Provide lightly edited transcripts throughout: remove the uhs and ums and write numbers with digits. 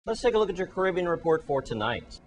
Let's take a look at your Caribbean report for tonight.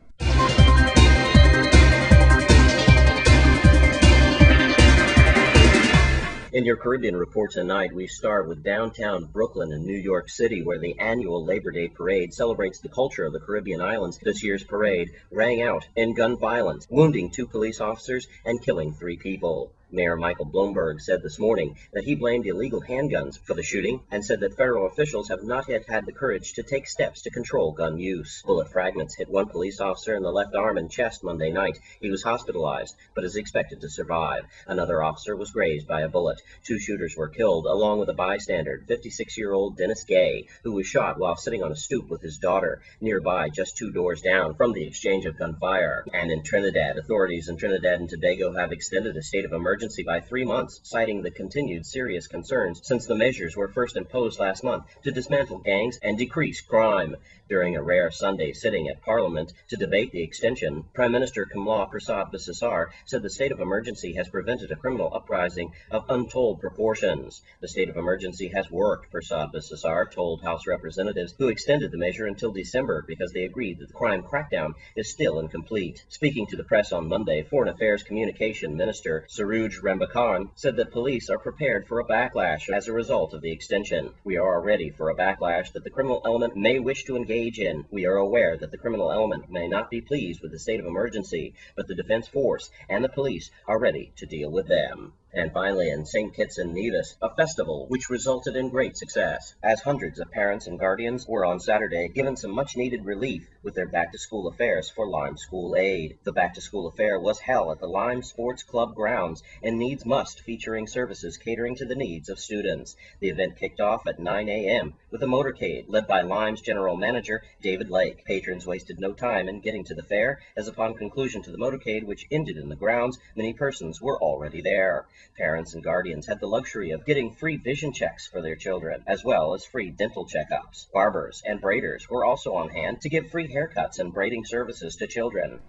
In your Caribbean report tonight, we start with downtown Brooklyn in New York City, where the annual Labor Day Parade celebrates the culture of the Caribbean islands. This year's parade rang out in gun violence, wounding 2 police officers and killing 3 people. Mayor Michael Bloomberg said this morning that he blamed illegal handguns for the shooting and said that federal officials have not yet had the courage to take steps to control gun use. Bullet fragments hit 1 police officer in the left arm and chest Monday night. He was hospitalized, but is expected to survive. Another officer was grazed by a bullet. 2 shooters were killed, along with a bystander, 56-year-old Dennis Gay, who was shot while sitting on a stoop with his daughter, nearby just 2 doors down from the exchange of gunfire. And in Trinidad, authorities in Trinidad and Tobago have extended a state of emergency by 3 months, citing the continued serious concerns since the measures were first imposed last month to dismantle gangs and decrease crime. During a rare Sunday sitting at Parliament to debate the extension, Prime Minister Kamla Persad-Bissessar said the state of emergency has prevented a criminal uprising of untold proportions. The state of emergency has worked, Persad-Bissessar told House representatives, who extended the measure until December because they agreed that the crime crackdown is still incomplete. Speaking to the press on Monday, Foreign Affairs Communication Minister Saruj Rambakhan said that police are prepared for a backlash as a result of the extension. We are ready for a backlash that the criminal element may wish to engage in. We are aware that the criminal element may not be pleased with the state of emergency, but the defense force and the police are ready to deal with them. And finally, in St. Kitts and Nevis, a festival which resulted in great success, as hundreds of parents and guardians were on Saturday given some much-needed relief with their back-to-school affairs for Lyme School Aid. The back-to-school affair was held at the Lyme Sports Club grounds and Needs Must, featuring services catering to the needs of students. The event kicked off at 9 a.m. with a motorcade led by Lyme's general manager, David Lake. Patrons wasted no time in getting to the fair, as upon conclusion to the motorcade, which ended in the grounds, many persons were already there. Parents and guardians had the luxury of getting free vision checks for their children, as well as free dental checkups. Barbers and braiders were also on hand to give free haircuts and braiding services to children.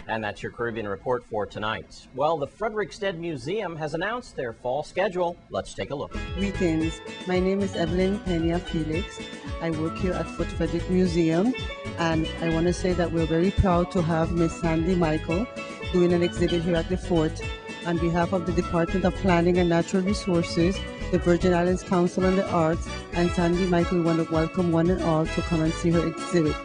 And that's your Caribbean report for tonight. Well, the Frederiksted Museum has announced their fall schedule. Let's take a look. Greetings. My name is Evelyn Pena Felix. I work here at Fort Frederick Museum, and I want to say that we're very proud to have Miss Sandy Michael doing an exhibit here at the fort. On behalf of the Department of Planning and Natural Resources, the Virgin Islands Council on the Arts, and Sandy Michael, we want to welcome one and all to come and see her exhibit.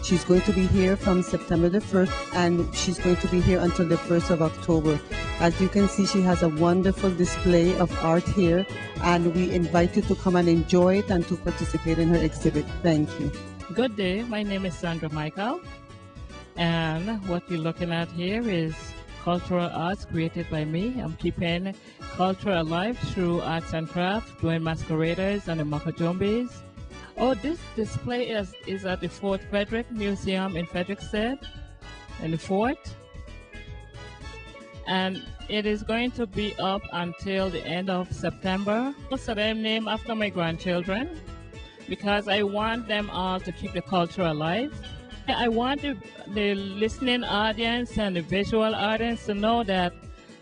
She's going to be here from September the 1st, and she's going to be here until the 1st of October. As you can see, she has a wonderful display of art here, and we invite you to come and enjoy it and to participate in her exhibit. Thank you. Good day, my name is Sandra Michael, and what you're looking at here is cultural arts created by me. I'm keeping culture alive through arts and crafts, doing masqueraders and the makajumbis. Oh, this display is at the Fort Frederick Museum in Frederiksted, in the fort. And it is going to be up until the end of September. Most of them named after my grandchildren, because I want them all to keep the culture alive. I want the listening audience and the visual audience to know that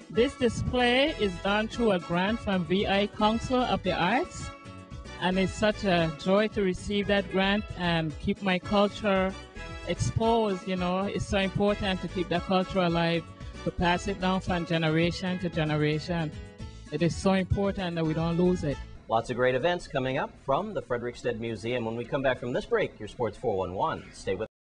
this display is done through a grant from VI Council of the Arts. And it's such a joy to receive that grant and keep my culture exposed. You know, it's so important to keep that culture alive, to pass it down from generation to generation. It is so important that we don't lose it. Lots of great events coming up from the Frederiksted Museum. When we come back from this break, your Sports 411. Stay with us.